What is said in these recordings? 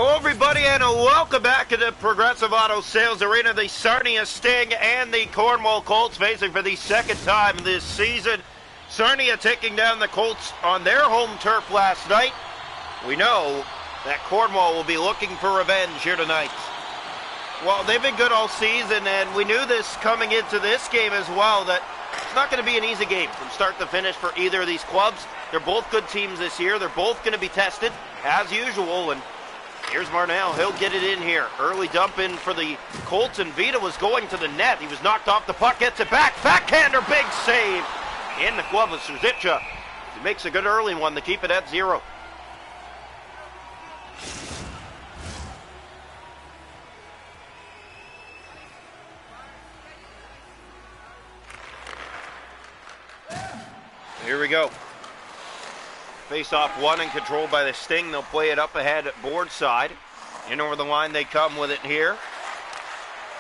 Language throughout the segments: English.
Hello, everybody, and welcome back to the Progressive Auto Sales Arena. The Sarnia Sting and the Cornwall Colts facing for the second time this season. Sarnia taking down the Colts on their home turf last night. We know that Cornwall will be looking for revenge here tonight. Well, they've been good all season, and we knew this coming into this game as well, that it's not going to be an easy game from start to finish for either of these clubs. They're both good teams this year. They're both going to be tested, as usual, and here's Marnell. He'll get it in here. Early dump in for the Colts, and Vita was going to the net. He was knocked off the puck, gets it back. Backhander, big save in the glove of Serzicha. He makes a good early one to keep it at 0. Here we go. Face-off one and controlled by the Sting. They'll play it up ahead at board side. In over the line they come with it here.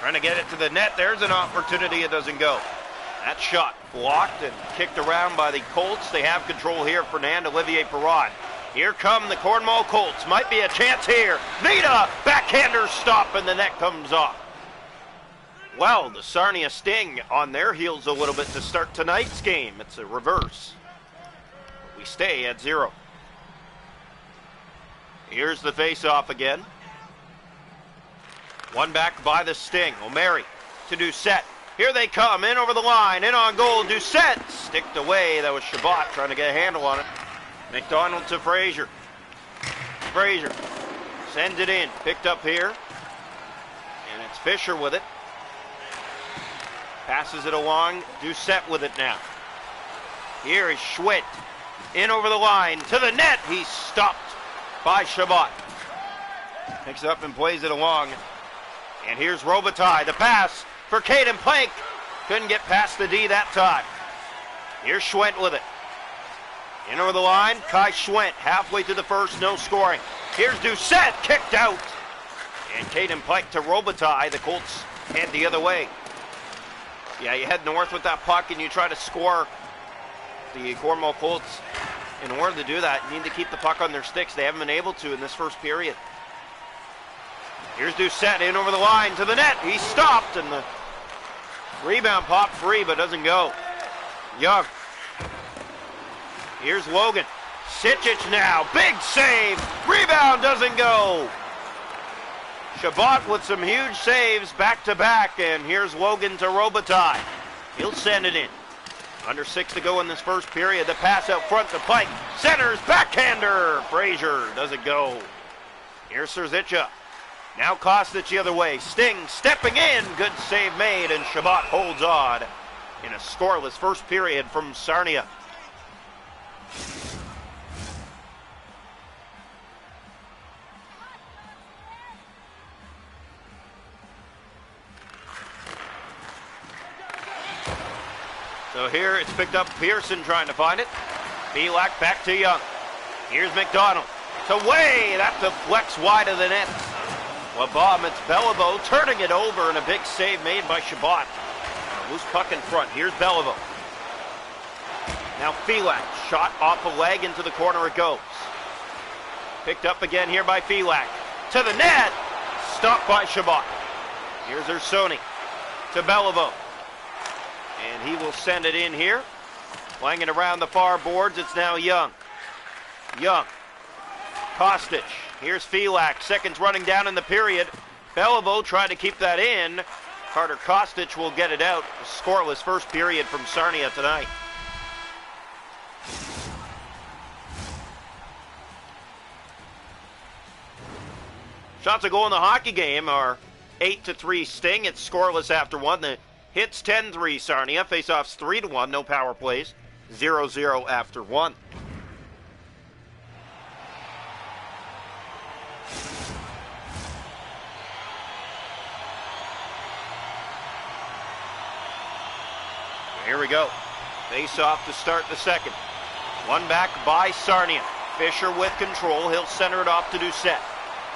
Trying to get it to the net. There's an opportunity. It doesn't go. That shot blocked and kicked around by the Colts. They have control here. Fernand Olivier Perron. Here come the Cornwall Colts. Might be a chance here. Vita! Backhander stop and the net comes off. Well, the Sarnia Sting on their heels a little bit to start tonight's game. It's a reverse. We stay at 0. Here's the face-off again. One back by the Sting. O'Mary to Doucette. Here they come, in over the line, in on goal. Doucette sticked away. That was Chabot trying to get a handle on it. McDonald to Frazier. Frazier sends it in. Picked up here. And it's Fisher with it. Passes it along. Doucette with it now. Here is Schwitt. In over the line, to the net. He's stopped by Chabot. Picks it up and plays it along. And here's Robitaille. The pass for Caden Plank. Couldn't get past the D that time. Here's Schwent with it. In over the line, Kai Schwent. Halfway to the first, no scoring. Here's Doucette, kicked out. And Caden Plank to Robitaille. The Colts head the other way. Yeah, you head north with that puck and you try to score. The Cornwall Colts, in order to do that, need to keep the puck on their sticks. They haven't been able to in this first period. Here's Doucette in over the line to the net. He stopped, and the rebound popped free, but doesn't go. Young. Here's Logan. Sitchich now. Big save. Rebound doesn't go. Chabot with some huge saves back-to-back, and here's Logan to Robitaille. He'll send it in. Under 6 to go in this first period. The pass out front to Pike. Centers, backhander. Frazier doesn't go. Here's Serzicha. Now Kostic the other way. Sting stepping in. Good save made, and Chabot holds on in a scoreless first period from Sarnia. So here it's picked up. Pearson trying to find it. Belak back to Young. Here's McDonald. To Way. That deflects wide of the net. Labom, it's Beliveau turning it over, and a big save made by Chabot. A loose puck in front. Here's Beliveau. Now Felak. Shot off a leg into the corner it goes. Picked up again here by Felak. To the net. Stopped by Chabot. Here's Ursoni. To Beliveau. And he will send it in here. Playing it around the far boards, it's now Young. Young. Kostic. Here's Felak. Seconds running down in the period. Beliveau tried to keep that in. Carter Kostic will get it out. A scoreless first period from Sarnia tonight. Shots a goal in the hockey game are 8-3 Sting. It's scoreless after one. The hits 10-3 Sarnia. Faceoffs 3-1. No power plays. 0-0 after one. Here we go. Face-off to start the second. One back by Sarnia. Fisher with control. He'll center it off to Doucette.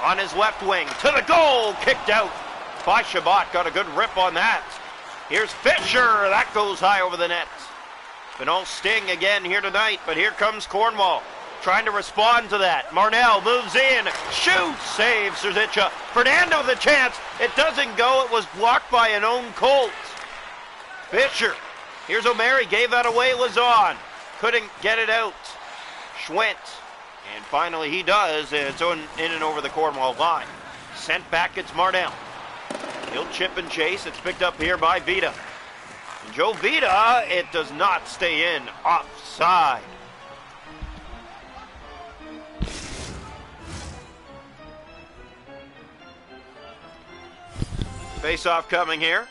On his left wing. To the goal. Kicked out by Chabot. Got a good rip on that. Here's Fisher. That goes high over the net. Been all Sting again here tonight, but here comes Cornwall. trying to respond to that. Marnell moves in, shoots, saves Serzicha. Fernando with a chance. It doesn't go. It was blocked by an own Colts. Fisher. Here's O'Mary, gave that away. Lazon couldn't get it out. Schwint. And finally he does, and it's in and over the Cornwall line. Sent back, it's Marnell. He'll chip and chase. It's picked up here by Vita. And Joe Vita, it does not stay in. Offside. Face-off coming here.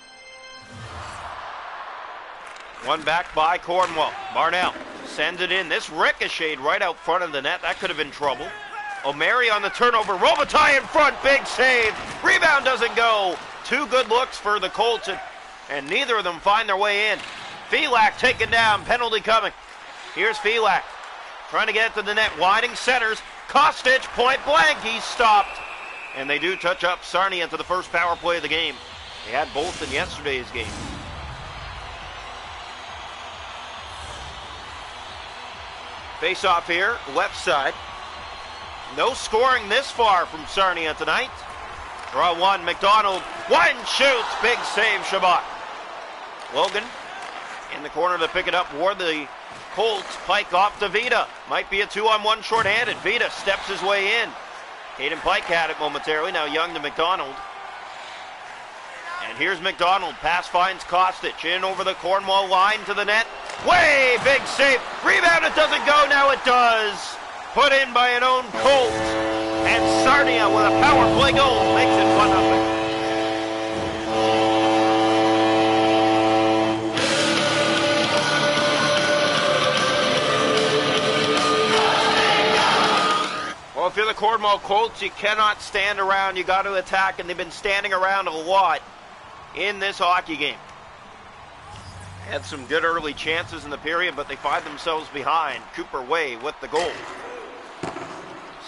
One back by Cornwall. Marnell sends it in. This ricocheted right out front of the net. That could have been trouble. O'Mary on the turnover. Robitaille in front. Big save. Rebound doesn't go. Two good looks for the Colts, and neither of them find their way in. Felak taken down. Penalty coming. Here's Felak trying to get it to the net. Winding centers. Kostic, point blank. He's stopped. And they do touch up Sarnia to the first power play of the game. They had both in yesterday's game. Face off here, left side. No scoring this far from Sarnia tonight. Draw one, McDonald. One shoots, big save, Shabbat. Logan in the corner to pick it up. Ward the Colts. Pike off to Vita. Might be a 2-on-1 shorthanded. Vita steps his way in. Caden Pike had it momentarily. Now Young to McDonald. And here's McDonald. Pass finds Kostic. In over the Cornwall line to the net. Way big save. Rebound, it doesn't go. Now it does. Put in by an own Colt. And Sarnia with a power play goal makes it 1-0. Well, if you're the Cornwall Colts, you cannot stand around. You got to attack, and they've been standing around a lot in this hockey game. Had some good early chances in the period, but they find themselves behind. Cooper Way with the goal.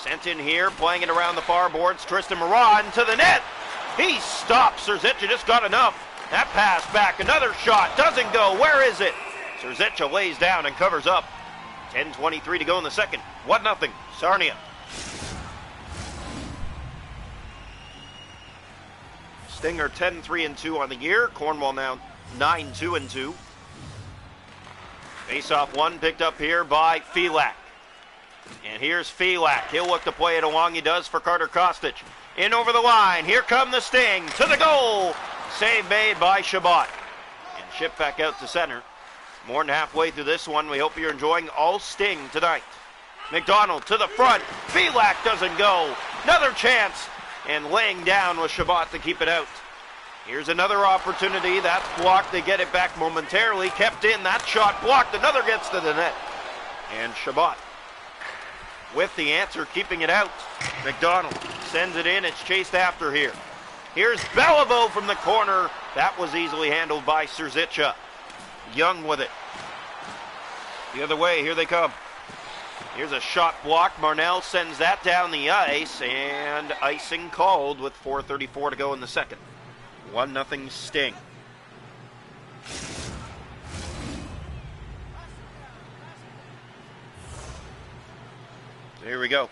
Sent in here, playing it around the far boards. Tristan Moran to the net. He stops. Serzicha just got enough. That pass back. Another shot. Doesn't go. Where is it? Serzicha lays down and covers up. 10:23 to go in the second. 1-0. Sarnia. Stinger 10-3-2 on the year. Cornwall now 9-2-2. Face-off one picked up here by Felak. And here's Felak. He'll look to play it along. He does for Carter Kostic. In over the line. Here come the Sting. To the goal. Save made by Shabbat. And shipped back out to center. More than halfway through this one. We hope you're enjoying all Sting tonight. McDonald to the front. Felak doesn't go. Another chance. And laying down with Shabbat to keep it out. Here's another opportunity. That's blocked. They get it back momentarily. Kept in. That shot blocked. Another gets to the net. And Shabbat with the answer, keeping it out. McDonald sends it in. It's chased after here. Here's Beliveau from the corner. That was easily handled by Serzicha. Young with it. The other way. Here they come. Here's a shot block. Marnell sends that down the ice, and icing called with 4:34 to go in the second. 1-0 Sting. Here we go.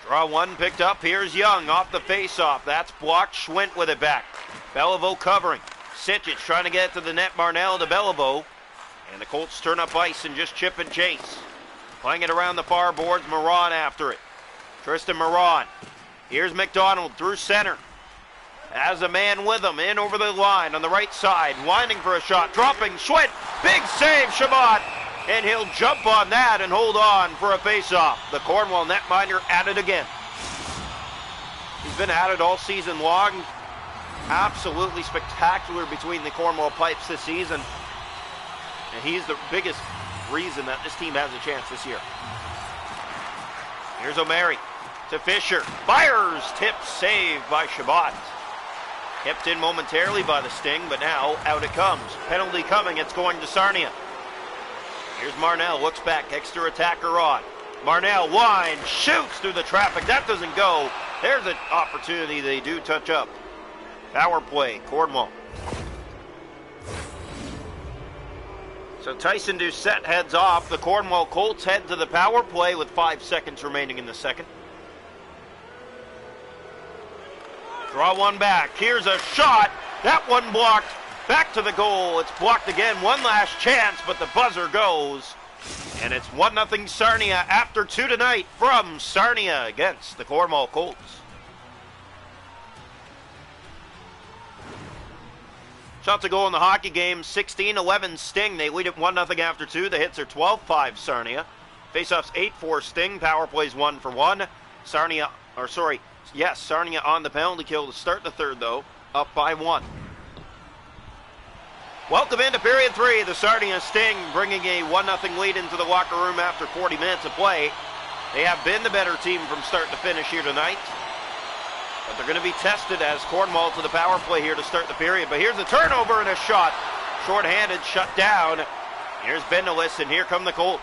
Draw one picked up. Here's Young off the face-off. That's blocked. Schwint with it back. Beliveau covering. Sitchich trying to get it to the net. Marnell to Beliveau. And the Colts turn up ice and just chip and chase. Playing it around the far boards. Moran after it. Tristan Moran. Here's McDonald through center. Has a man with him. In over the line on the right side. Winding for a shot. Dropping. Schwint. Big save. Shabbat. And he'll jump on that and hold on for a face-off. The Cornwall netminder at it again. He's been at it all season long. Absolutely spectacular between the Cornwall Pipes this season. And he's the biggest reason that this team has a chance this year. Here's O'Mary to Fisher. Fires. Tip saved by Shabbat. Kept in momentarily by the Sting, but now out it comes. Penalty coming. It's going to Sarnia. Here's Marnell. Looks back. Extra attacker on. Marnell winds. Shoots through the traffic. That doesn't go. There's an opportunity they do touch up. Power play. Cornwall. So Tyson Doucette heads off. The Cornwall Colts head to the power play with 5 seconds remaining in the second. Draw one back. Here's a shot. That one blocked. Back to the goal. It's blocked again. One last chance, but the buzzer goes. And it's 1-0 Sarnia after 2 tonight from Sarnia against the Cornwall Colts. Shot to goal in the hockey game, 16-11 Sting. They lead it 1-0 after 2. The hits are 12-5 Sarnia. Faceoffs 8-4 Sting. Power plays 1-for-1. Sarnia on the penalty kill to start the third, though, up by 1. Welcome into period 3. The Sarnia Sting bringing a 1-0 lead into the locker room after 40 minutes of play. They have been the better team from start to finish here tonight. But they're going to be tested as Cornwall to the power play here to start the period. But here's a turnover and a shot. Short-handed, shut down. Here's Bendelis, and here come the Colts.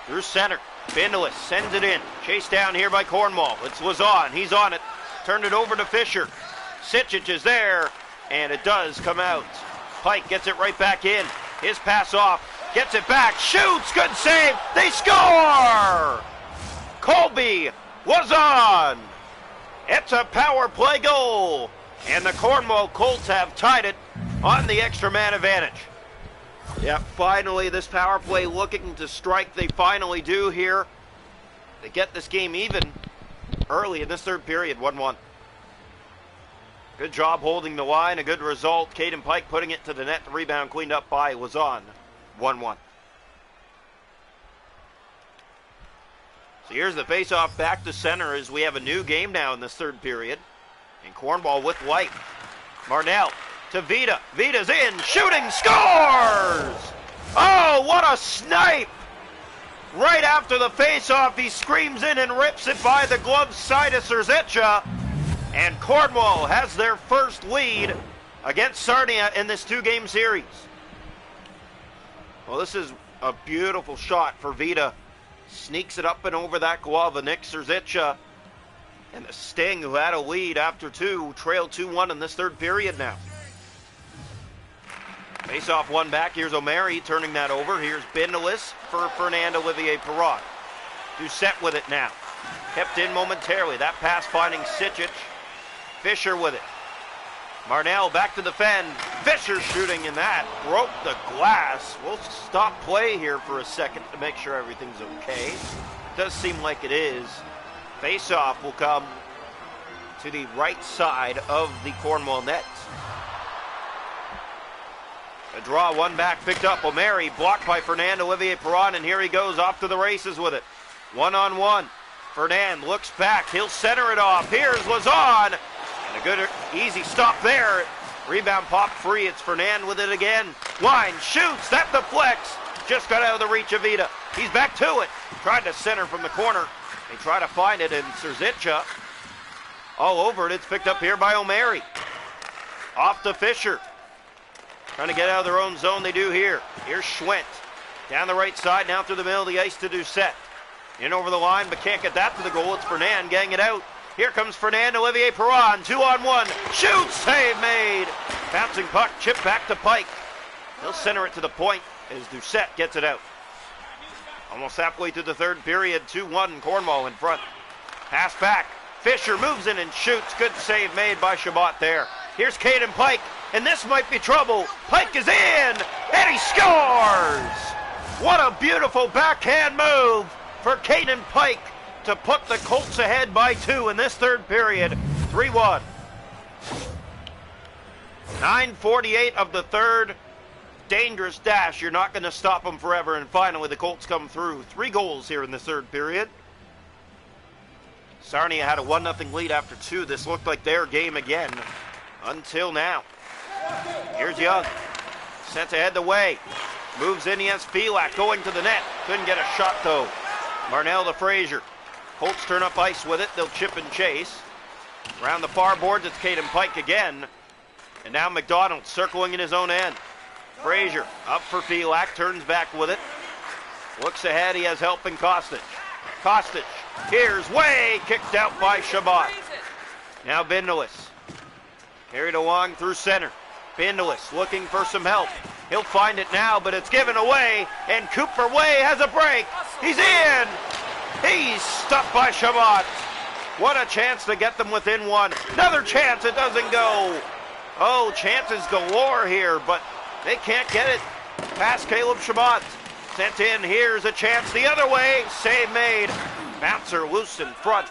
Through center. Bendelis sends it in. Chased down here by Cornwall. It's Lazon. He's on it. Turned it over to Fisher. Sitchich is there, and it does come out. Pike gets it right back in. His pass off. Gets it back. Shoots. Good save. They score! Colby Lazon. It's a power play goal. And the Cornwall Colts have tied it on the extra man advantage. Yeah, finally this power play looking to strike. They finally do here. They get this game even early in this third period, 1-1. Good job holding the line, a good result. Caden Pike putting it to the net. The rebound cleaned up by Lazon, 1-1. So here's the face-off back to center as we have a new game now in this third period. And Cornwall with light. Marnell to Vita. Vita's in, shooting, scores! Oh, what a snipe! Right after the face-off, he screams in and rips it by the glove side of Serzicha. And Cornwall has their first lead against Sarnia in this 2-game series. Well, this is a beautiful shot for Vita. Sneaks it up and over that glove of Nick Serzicha. And the Sting, who had a lead after 2, trailed 2-1 in this third period now. Face off one back. Here's O'Mary turning that over. Here's Bendelis for Fernand Olivier Perron. Doucette with it now. Kept in momentarily. That pass finding Sitchich. Fisher with it. Marnell back to defend. Fisher shooting, and that broke the glass. We'll stop play here for a second to make sure everything's okay. Does seem like it is. Face-off will come to the right side of the Cornwall net. A draw, one back, picked up. O'Mary blocked by Fernand Olivier Perron, and here he goes off to the races with it. 1-on-1. Fernand looks back. He'll center it off. Here's Lazon. And a good, easy stop there. Rebound popped free. It's Fernand with it again. Line shoots. That deflects. Just got out of the reach of Vita. He's back to it. Tried to center from the corner. They try to find it, and Serzicha all over it. It's picked up here by O'Mary. Off to Fisher. Trying to get out of their own zone. They do here. Here's Schwent. Down the right side, now through the middle of the ice to Doucette. In over the line, but can't get that to the goal. It's Fernand getting it out. Here comes Fernand Olivier Perron. 2-on-1. Shoots! Save made! Bouncing puck, chip back to Pike. He'll center it to the point as Doucette gets it out. Almost halfway through the third period. 2-1 Cornwall in front. Pass back. Fisher moves in and shoots. Good save made by Chabot there. Here's Caden Pike, and this might be trouble. Pike is in, and he scores! What a beautiful backhand move for Caden Pike to put the Colts ahead by 2 in this third period. 3-1. 9:48 of the third. Dangerous dash. You're not going to stop them forever. And finally, the Colts come through. 3 goals here in the third period. Sarnia had a 1-0 lead after 2. This looked like their game again until now. Here's Young. Sent ahead the way. Moves in. He has Felak going to the net. Couldn't get a shot, though. Marnell to Frazier. Colts turn up ice with it. They'll chip and chase. Around the far boards, it's Caden Pike again. And now McDonald circling in his own end. Frazier up for Felak. Turns back with it. Looks ahead. He has help in Kostic. Kostic. Here's way. Kicked out by Chabot. Now Bendelis. Carried along through center. Bendelis looking for some help. He'll find it now, but it's given away, and Cooper Way has a break. He's in. He's stopped by Shabbat. What a chance to get them within one. Another chance, it doesn't go. Oh, chances galore here, but they can't get it past Caleb Shabbat. Sent in, here's a chance the other way. Save made. Bouncer loose in front.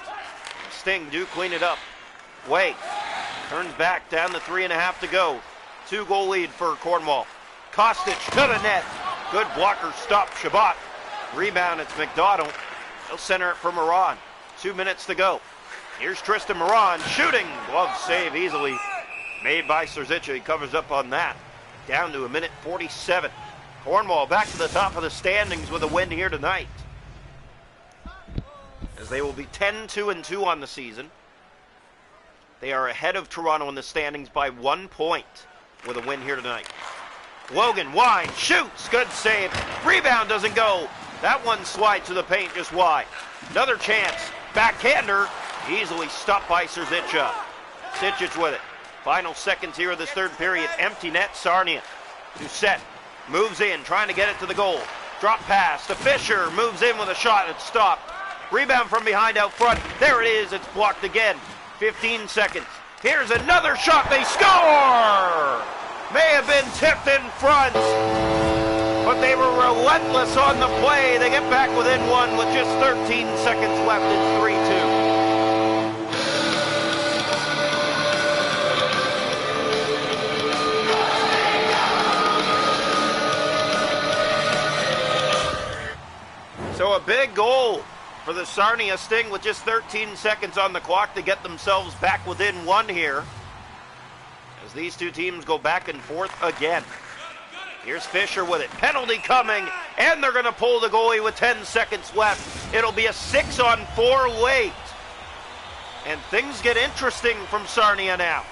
Sting do clean it up. Way turns back down to 3.5 to go. 2-goal lead for Cornwall. Kostic to the net. Good blocker stop. Shabbat. Rebound, it's McDonald. He'll center it for Moran. 2 minutes to go. Here's Tristan Moran shooting. Glove save easily made by Serzica. He covers up on that. Down to 1:47. Cornwall back to the top of the standings with a win here tonight, as they will be 10-2-2 on the season. They are ahead of Toronto in the standings by 1 point with a win here tonight. Logan Wine shoots. Good save. Rebound doesn't go. That one slides to the paint just wide. Another chance. Backhander. Easily stopped by Serzica. Sijic with it. Final seconds here of this third period. Empty net. Sarnia. Doucette moves in, trying to get it to the goal. Drop pass to Fisher. Moves in with a shot. It's stopped. Rebound from behind out front. There it is. It's blocked again. 15 seconds. Here's another shot. They score! May have been tipped in front, but they were relentless on the play. They get back within one with just 13 seconds left. It's 3-2. So a big goal for the Sarnia Sting with just 13 seconds on the clock to get themselves back within one here, as these two teams go back and forth again. Here's Fisher with it. Penalty coming, and they're going to pull the goalie with 10 seconds left. It'll be a 6-on-4 late. And things get interesting from Sarnia now.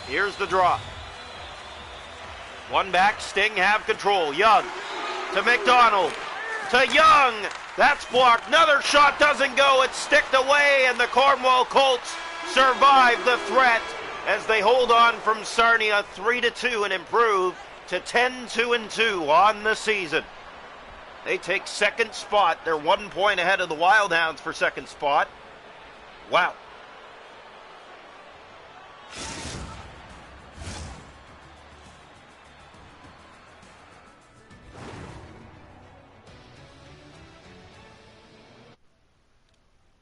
Here's the draw. One back, Sting have control. Young to McDonald. To Young. That's blocked. Another shot doesn't go. It's sticked away, and the Cornwall Colts survive the threat as they hold on from Sarnia 3-2 and improve to 10-2-2 on the season. They take second spot. They're 1 point ahead of the Wildhounds for second spot. Wow.